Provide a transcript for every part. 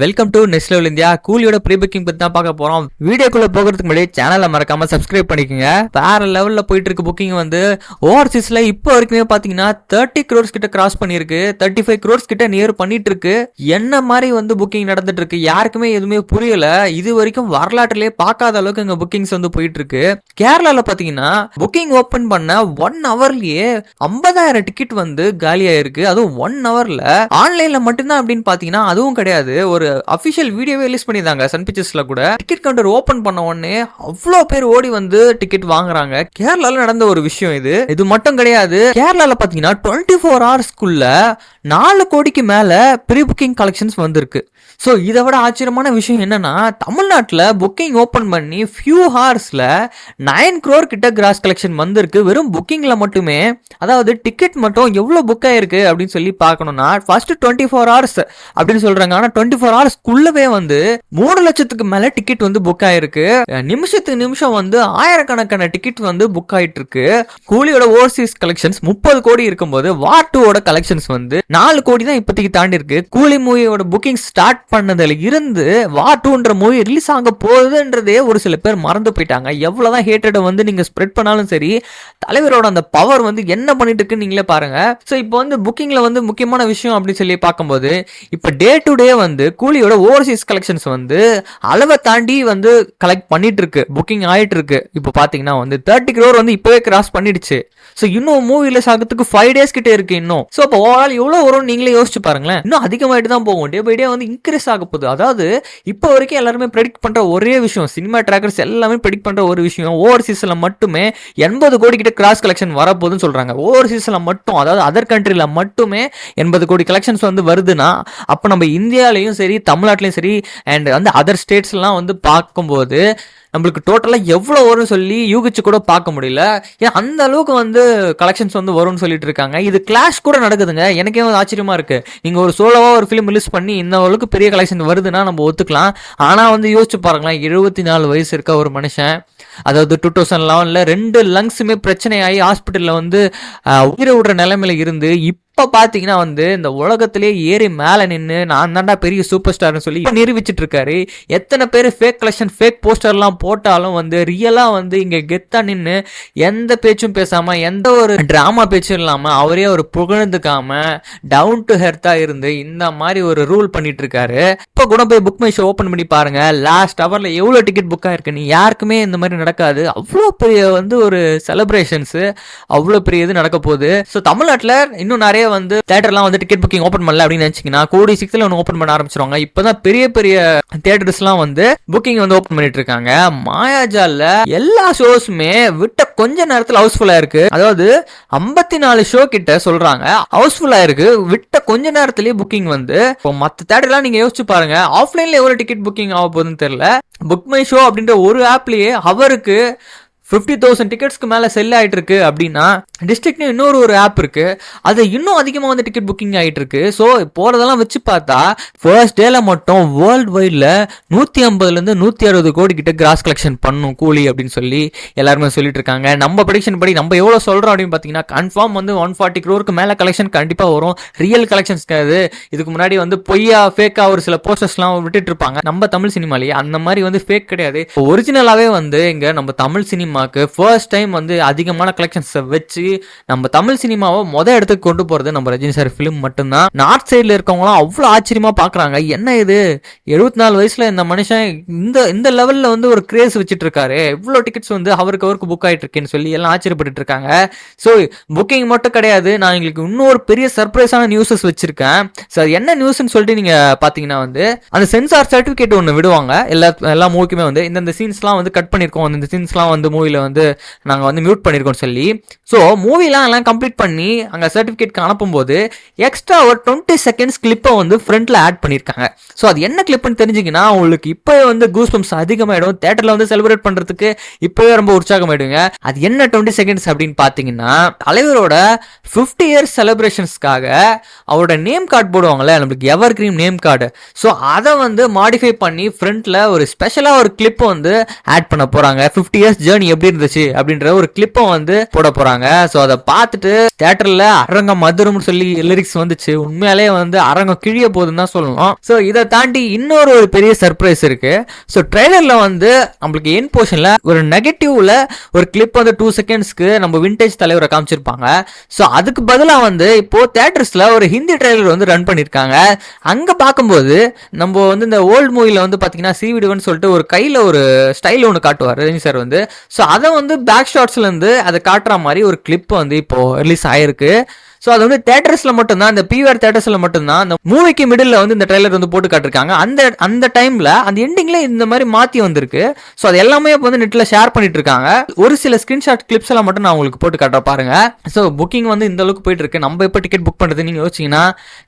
Welcome to next level India. கூலியோட pre booking பத்தி தான் பார்க்க போறோம். வீடியோக்குள்ள போகிறதுக்கு முன்னாடி சேனலை மறக்காம சப்ஸ்கிரைப் பண்ணிக்கோங்க. வேற லெவல்ல போயிட்டு இருக்க புக்கிங் வந்து ஓவர்சீஸ்ல இப்போ வரைக்குமே பாத்தீங்கன்னா 30 crores கிட்ட கிராஸ் பண்ணிருக்கு. 35 crores கிட்ட நியர் பண்ணிட்டு இருக்கு. என்ன மாதிரி வந்து புக்கிங் நடந்துட்டு இருக்கு யாருக்குமே எதுவுமே புரியல. இது வரைக்கும் வரலாற்றிலே பார்க்காத அளவுக்கு இங்க புக்கிங்ஸ் வந்து போயிட்டு இருக்கு. கேரளால பாத்தீங்கன்னா புக்கிங் ஓபன் பண்ண 1 hourலயே 50,000 டிக்கெட் வந்து காலியா இருக்கு. அதுவும் 1 hourல ஆன்லைன்ல மட்டும்தான் அப்படின்னு பாத்தீங்கன்னா அதுவும் கிடையாது. ஒரு அபிஷியல் வீடியோவே ரிலீஸ் பண்ணிருந்தாங்க சன் பிக்சர்ஸ்ல கூட. டிக்கெட் கவுண்டர் ஓபன் பண்ண உடனே அவ்வளோ பேர் ஓடி வந்து டிக்கெட் வாங்குறாங்க. கேரளால நடந்த ஒரு விஷயம் இது. இது மட்டும் கிடையாது. கேரளால பாத்தீங்கன்னா 24 ஹவர்ஸ்க்குள்ள 4 கோடிக்கு மேல ப்ரீ புக்கிங் கலெக்ஷன்ஸ் வந்திருக்கு. ஸோ இதை விட ஆச்சரியமான விஷயம் என்னன்னா, தமிழ்நாட்டில் புக்கிங் ஓப்பன் பண்ணி ஃபியூ ஹார்ஸ்ல 9 crore கிட்ட கிராஸ் கலெக்ஷன் வந்திருக்கு. வெறும் புக்கிங்ல மட்டுமே. அதாவது டிக்கெட் மட்டும் எவ்வளோ புக் ஆயிருக்கு அப்படின்னு சொல்லி பார்க்கணும்னா ஃபர்ஸ்ட் 24 hours அப்படின்னு சொல்றாங்க. ஆனால் 24 ஹவர்ஸ்க்குள்ளவே வந்து 3 லட்சத்துக்கு மேல டிக்கெட் வந்து புக் ஆயிருக்கு. நிமிஷத்துக்கு நிமிஷம் வந்து ஆயிரக்கணக்கான டிக்கெட் வந்து புக் ஆயிட்டு இருக்கு. கூலியோட ஓவர்சீஸ் கலெக்ஷன்ஸ் 30 கோடி இருக்கும்போது வார் 2 கலெக்ஷன்ஸ் வந்து 4 கோடி தான் இப்போதைக்கு தாண்டி இருக்கு. கூலி மூவியோட புக்கிங் ஸ்டார்ட் பண்ணதுல இருந்து வார் 2ன்ற மூவி ரிலீஸ் ஆக போகுதுன்றதே ஒரு சில பேர் மறந்து போயிட்டாங்க. எவ்வளவுதான் ஹேட்டட வந்து நீங்க ஸ்ப்ரெட் பண்ணாலும் சரி, தலைவரோட அந்த பவர் வந்து என்ன பண்ணிட்டு இருக்குன்னு நீங்களே பாருங்க. ஸோ இப்போ வந்து புக்கிங்ல வந்து முக்கியமான விஷயம் அப்படின்னு சொல்லி பார்க்கும்போது, இப்போ டே டு டே வந்து கூலியோட ஓவர்சீஸ் கலெக்ஷன்ஸ் வந்து அளவை தாண்டி வந்து கலெக்ட் பண்ணிட்டு இருக்கு. புக்கிங் ஆயிட்டு இருக்கு. இப்போ பாத்தீங்கன்னா வந்து 30 crore வந்து இப்பவே கிராஸ் பண்ணிடுச்சு. ஸோ இன்னும் மூவி ரிலீஸ் ஆகிறதுக்கு 5 days கிட்ட இருக்கு இன்னும். ஸோ இப்போ ஓவரால் எவ்வளவு வரும் நீங்களே யோசிச்சு பாருங்களேன். இன்னும் அதிகமாயிட்டு தான் போகும். டே பை டே வந்து இன்க்ரீஸ் ஆக போகுது. அதாவது இப்போ வரைக்கும் எல்லாருமே ப்ரெடிக்ட் பண்ற ஒரே விஷயம், சினிமா ட்ராக்கர்ஸ் எல்லாமே ப்ரெடிக்ட் பண்ற ஒரு விஷயம், ஓவர்சீஸ்ல மட்டுமே 80 கோடி கிட்ட கிராஸ் கலெக்ஷன் வரப்போகுதுன்னு சொல்றாங்க. ஓவர்சீஸ்ல மட்டும், அதாவது அதர் கண்ட்ரில மட்டுமே 80 கோடி கலெக்ஷன்ஸ் வந்து வருதுன்னா, அப்போ நம்ம இந்தியாலையும் சரி தமிழ்நாட்டிலையும் சரி அண்ட் வந்து அதர் ஸ்டேட்ஸ்லாம் வந்து பார்க்கும்போது நம்மளுக்கு டோட்டலாக எவ்வளோ வரும்னு சொல்லி யூகிச்சு கூட பார்க்க முடியல. ஏன்னா அந்த அளவுக்கு வந்து கலெக்ஷன்ஸ் வந்து வரும்னு சொல்லிட்டு இருக்காங்க. இது கிளாஷ் கூட நடக்குதுங்க. எனக்கே வந்து ஆச்சரியமா இருக்கு. நீங்க ஒரு சோலோவா ஒரு ஃபிலிம் ரிலீஸ் பண்ணி இந்த அளவுக்கு பெரிய கலெக்ஷன் வருதுன்னா நம்ம ஒத்துக்கலாம். ஆனா வந்து யோசிச்சு பாருங்களேன், 24 வயசு இருக்க ஒரு மனுஷன், அதாவது 2011 2 லங்ஸுமே பிரச்சனையாகி ஹாஸ்பிட்டல்ல வந்து உயிரை விடுற நிலைமையில இருந்து இப்போ பார்த்தீங்கன்னா வந்து இந்த உலகத்திலே ஏறி மேலே நின்று நான் தாண்டா பெரிய சூப்பர் ஸ்டார்னு சொல்லி நிரூபிச்சிட்டு இருக்காரு. எத்தனை பேர் ஃபேக் கலெக்ஷன் ஃபேக் போஸ்டர்லாம் போட்டாலும் வந்து ரியலாக வந்து இங்கே கெத்தா நின்று எந்த பேச்சும் பேசாமல், எந்த ஒரு ட்ராமா பேச்சும் இல்லாமல், அவரே ஒரு புகழ்ந்துக்காம டவுன் டு ஹெர்த்தாக இருந்து இந்த மாதிரி ஒரு ரூல் பண்ணிட்டு இருக்காரு. இப்போ கூட போய் புக் மை ஷோ ஓப்பன் பண்ணி பாருங்க. லாஸ்ட் ஹவர்ல எவ்வளோ டிக்கெட் புக் ஆயிருக்கு. நீ யாருக்குமே இந்த மாதிரி நடக்காது. அவ்வளோ பெரிய வந்து ஒரு செலிப்ரேஷன்ஸ், அவ்வளோ பெரிய இது நடக்க போகுது. ஸோ தமிழ்நாட்டில் இன்னும் நிறைய வந்து தியேட்டர்லாம் வந்து டிக்கெட் புக்கிங் ஓபன் பண்ணல அப்படின்னு நினைச்சீங்கன்னா கூடி 6th ஒன்று ஓபன் பண்ண ஆரம்பிச்சிருவாங்க. இப்பதான் பெரிய பெரிய தியேட்டர்ஸ்லாம் வந்து புக்கிங் வந்து ஓபன் பண்ணிட்டு இருக்காங்க. மாயாஜால்ல எல்லா ஷோஸுமே விட்ட கொஞ்ச நேரத்தில் ஹவுஸ்ஃபுல்லா இருக்கு. அதாவது 54 ஷோ கிட்ட சொல்றாங்க ஹவுஸ்ஃபுல்லா இருக்கு. விட்ட கொஞ்ச நேரத்திலேயே புக்கிங் வந்து. மற்ற தியேட்டர்லாம் நீங்க யோசிச்சு பாருங்க, ஆஃப்லைன்ல எவ்வளவு டிக்கெட் புக்கிங் ஆக போகுதுன்னு தெரியல. புக் மை ஷோ அப்படின்ற ஒரு ஆப்லயே அவருக்கு 50,000 டிக்கெட்ஸ்க்கு மேல செல் ஆயிட்டு இருக்கு. அப்படின்னா டிஸ்ட்ரிக்ட்னு இன்னொரு ஒரு ஆப் இருக்கு, அது இன்னும் அதிகமா வந்து டிக்கெட் புக்கிங் ஆயிட்டு இருக்கு. ஸோ போறதெல்லாம் வச்சு பார்த்தா ஃபர்ஸ்ட் டேல மட்டும் வேர்ல்டு வைட்ல 150 160 கோடி கிட்ட கிராஸ் கலெக்ஷன் பண்ணும் கூலி அப்படின்னு சொல்லி எல்லாருமே சொல்லிட்டு இருக்காங்க. நம்ம ப்ரெடிக்ஷன் படி நம்ம எவ்வளவு சொல்றோம் அப்படின்னு பாத்தீங்கன்னா கன்ஃபார்ம் வந்து 140 crore மேல கலெக்ஷன் கண்டிப்பா வரும். ரியல் கலெக்ஷன்ஸ் கிடையாது. இதுக்கு முன்னாடி வந்து பொய்யா ஃபேக்கா ஒரு சில போஸ்டர்ஸ்லாம் விட்டுட்டு இருப்பாங்க நம்ம தமிழ் சினிமாலேயே. அந்த மாதிரி வந்து ஃபேக் கிடையாது. ஒரிஜினலாவே வந்து இங்க நம்ம தமிழ் சினிமா ஃபர்ஸ்ட் டைம் வந்து அதிகமான கலெக்ஷன்ஸ் வச்சு நம்ம தமிழ் சினிமாவை இடத்துக்கு கொண்டு போறது நம்ம ரஜினி சார் பிலிம் மட்டும்தான். நார்த் சைட்ல இருக்கவங்களாம் அவ்வளவு ஆச்சரியமா பாக்குறாங்க. என்ன இது 74 வயசுல இந்த மனுஷன் இந்த லெவல்ல வந்து ஒரு கிரேஸ் வச்சுட்டு இருக்காரு, இவ்வளவு டிக்கெட்ஸ் வந்து அவருக்கு புக் ஆயிட்டு இருக்கேன்னு சொல்லி எல்லாம் ஆச்சரியப்பட்டு இருக்காங்க. ஸோ புக்கிங் மட்டும் கிடையாது, நான் எங்களுக்கு இன்னொரு பெரிய சர்ப்ரைஸான நியூஸஸ் வச்சிருக்கேன். சார் என்ன நியூஸ்ன்னு சொல்லிட்டு நீங்க பாத்தீங்கன்னா வந்து அந்த சென்சார் சர்டிபிகேட் ஒன்று விடுவாங்க எல்லா மூவிக்குமே வந்து இந்த சீன்ஸ்லாம் வந்து கட் பண்ணிருக்கோம், இந்த சீன்ஸ்லாம் வந்து மூவில வந்து நாங்க வந்து மியூட் பண்ணிருக்கோம் சொல்லி. ஸோ மூவிலாம் எல்லாம் கம்ப்ளீட் பண்ணி அங்க சர்டிபிகேட் அனுப்பும்போது எக்ஸ்ட்ரா ஒரு 20 seconds கிளிப்பை வந்து ஃப்ரண்ட்ல ஆட் பண்ணிருக்காங்க. ஸோ அது என்ன கிளிப்னு தெரிஞ்சுக்கினா உங்களுக்கு இப்பவே வந்து கூஸ் பம்ப்ஸ் அதிகமாயிடும். தியேட்டர்ல வந்து செலிப்ரேட் பண்றதுக்கு இப்பவே ரொம்ப உற்சாகமாயிடுங்க. அது என்ன 20 seconds அப்படின்னு பாத்தீங்கன்னா, தலைவரோட 50 years செலிப்ரேஷன்ஸ்க்காக அவரோட நேம் கார்டு போடுவாங்கல்ல, நம்மளுக்கு எவர் கிரீன் நேம் கார்டு. ஸோ அதை வந்து மாடிஃபை பண்ணி ஃப்ரண்ட்ல ஒரு ஸ்பெஷலா ஒரு கிளிப் வந்து ஆட் பண்ண போறாங்க. 50 years ஜேர்னி எப்படி இருந்துச்சு அப்படின்ற ஒரு கிளிப்பை வந்து போட போறாங்க. ஸோ அதை பார்த்துட்டு தியேட்டர்ல அரங்கம் மதுரம்னு சொல்லி லிரிக்ஸ் வந்துச்சு. உண்மையாலே வந்து அரங்கம் கிழிய போகுதுன்னு தான் சொல்லணும். ஸோ இதை தாண்டி இன்னொரு ஒரு பெரிய சர்ப்ரைஸ் இருக்கு. ஸோ ட்ரெய்லர்ல வந்து நம்மளுக்கு என் போர்ஷன்ல ஒரு நெகட்டிவ்ல ஒரு கிளிப் வந்து 2 செகண்ட்ஸ்க்கு நம்ம விண்டேஜ் தலைவரை காமிச்சிருப்பாங்க. ஸோ அதுக்கு பதிலாக வந்து இப்போ தியேட்டர்ஸ்ல ஒரு ஹிந்தி ட்ரெய்லர் வந்து ரன் பண்ணிருக்காங்க. அங்க பார்க்கும்போது நம்ம வந்து இந்த ஓல்டு மூவில வந்து பாத்தீங்கன்னா சிவிடுவன் சொல்லிட்டு ஒரு கையில ஒரு ஸ்டைல் ஒன்று காட்டுவார் ரஜினி சார் வந்து. ஸோ அதை வந்து பேக் ஷாட்ஸ்ல இருந்து அதை காட்டுற மாதிரி ஒரு கிளிப் வந்து இப்போ ரிலீஸ் ஆயிருக்கு. ஸோ அது வந்து தியேட்டர்ஸ்ல மட்டும்தான், இந்த பிவிஆர் தியேட்டர்ஸ்ல மட்டும்தான் அந்த மூவிக்கு மிடில் வந்து இந்த ட்ரெய்லர் வந்து போட்டு காட்டிருக்காங்க. அந்த டைம்ல அந்த எண்டிங்ல இந்த மாதிரி மாத்தி வந்திருக்கு. ஸோ அது எல்லாமே இப்போ வந்து நெட்ல ஷேர் பண்ணிட்டு இருக்காங்க. ஒரு சில ஸ்கிரீன்ஷாட் கிளிப்ஸ் எல்லாம் மட்டும் நான் உங்களுக்கு போட்டு காட்டுற பாருங்க. ஸோ புக்கிங் வந்து இந்த அளவுக்கு போயிட்டு இருக்கு. நம்ம எப்போ டிக்கெட் புக் பண்றது நீங்க யோசிச்சீங்கன்னா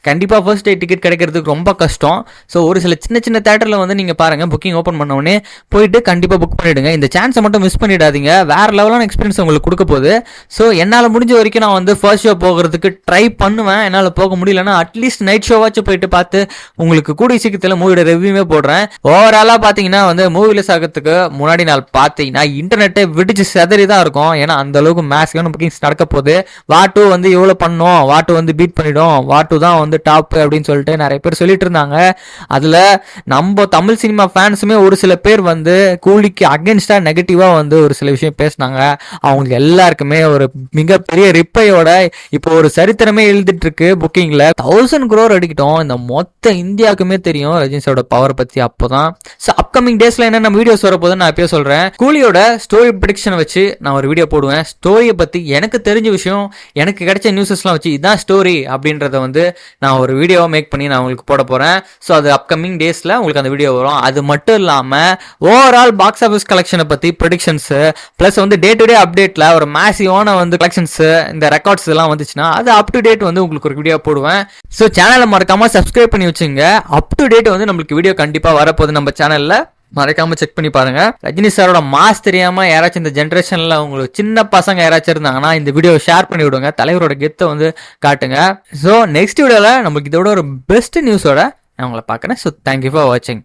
கண்டிப்பா ஃபர்ஸ்ட் டே டிக்கெட் கிடைக்கிறதுக்கு ரொம்ப கஷ்டம். ஸோ ஒரு சில சின்ன சின்ன தியேட்டர்ல வந்து நீங்க பாருங்க, புக்கிங் ஓப்பன் பண்ண உடனே போயிட்டு கண்டிப்பா புக் பண்ணிடுங்க. இந்த சான்ஸை மட்டும் மிஸ் பண்ணிடாதீங்க. வேற லெவலான எக்ஸ்பீரியன்ஸ் உங்களுக்கு கொடுக்க போகுது. ஸோ என்னால் முடிஞ்ச வரைக்கும் நான் வந்து ஃபர்ஸ்ட் ஷோ போகிறதுக்கு ட்ரை பண்ணுவேன். என்னால் போக முடியலன்னா அட்லீஸ்ட் நைட் ஷோவாச்சும் போயிட்டு பார்த்து உங்களுக்கு கூடிய சீக்கிரத்தில் மூவியோட ரிவ்யூமே போடுறேன். ஓவராலாக பார்த்தீங்கன்னா வந்து மூவி ரிலீஸ் ஆகிறதுக்கு முன்னாடி நாள் பார்த்தீங்கன்னா இன்டர்நெட்டே விடிச்சு செதறி தான் இருக்கும். ஏன்னா அந்த அளவுக்கு மேக்ஸிமம் புக்கிங்ஸ் நடக்க போகுது. வாட்டு வந்து இவ்வளோ பண்ணோம், வாட்டு வந்து பீட் பண்ணிடும், வாட்டு தான் வந்து டாப் அப்படின்னு சொல்லிட்டு நிறைய பேர் சொல்லிட்டு இருந்தாங்க. அதில் நம்ம தமிழ் சினிமா ஃபேன்ஸுமே ஒரு சில பேர் வந்து கூலிக்கு அகேன்ஸ்டா நெகட்டிவாக வந்து ஒரு சில விஷயம் பேசினாங்க. அவங்களுக்கு எல்லாருக்குமே ஒரு மிகப்பெரிய ரிப்பையோட இப்போ ஒரு சரித்திரமே எழுதிட்டு இருக்கு. புக்கிங்ல 1000 crore அடிக்கிட்டோம். இந்த மொத்த இந்தியாவுக்குமே தெரியும் ரஜினி சாரோட பவர் பத்தி. அப்போதான் அப்கமிங் டேஸ்ல என்ன வீடியோஸ் வரப்போதுன்னு நான் எப்பயோ சொல்றேன். கூலியோட ஸ்டோரி ப்ரெடிக்ஷனை வச்சு நான் ஒரு வீடியோ போடுவேன். ஸ்டோரியை பத்தி எனக்கு தெரிஞ்ச விஷயம், எனக்கு கிடைச்ச நியூஸஸ்லாம் வச்சு இதான் ஸ்டோரி அப்படின்றத வந்து நான் ஒரு வீடியோவை மேக் பண்ணி நான் உங்களுக்கு போட போறேன். ஸோ அது அப்கமிங் டேஸ்ல உங்களுக்கு அந்த வீடியோ வரும். அது மட்டும் இல்லாம ஓவரால் பாக்ஸ் ஆஃபீஸ் கலெக்ஷனை பத்தி ப்ரெடிக்ஷன்ஸ் பிளஸ் வந்து டே டு டே அப்டேட்ல ஒரு மேசிவான வந்து கலெக்ஷன்ஸ் இந்த ரெக்கார்ட்ஸ் எல்லாம் வந்துச்சுன்னா அது அப் டு டேட் வந்து உங்களுக்கு ஒரு வீடியோ போடுவேன். ஸோ சேனலை மறக்காம சப்ஸ்கிரைப் பண்ணி வச்சுங்க. அப் டு டேட் வந்து நம்மளுக்கு வீடியோ கண்டிப்பா வரப்போகுது நம்ம சேனல்ல. மறக்காம செக் பண்ணி பாருங்க. ரஜினி சாரோட மாஸ் தெரியாம யாராச்சும் இந்த ஜென்ரேஷன்ல உங்களுக்கு சின்ன பசங்க யாராச்சும் இருந்தாங்கன்னா இந்த வீடியோ ஷேர் பண்ணி விடுங்க. தலைவரோட கெத்தை வந்து காட்டுங்க. ஸோ நெக்ஸ்ட் வீடியோல நம்மளுக்கு இதோட ஒரு பெஸ்ட் நியூஸோட நான் உங்களை பார்க்குறேன். ஸோ தேங்க்யூ ஃபார் வாட்சிங்.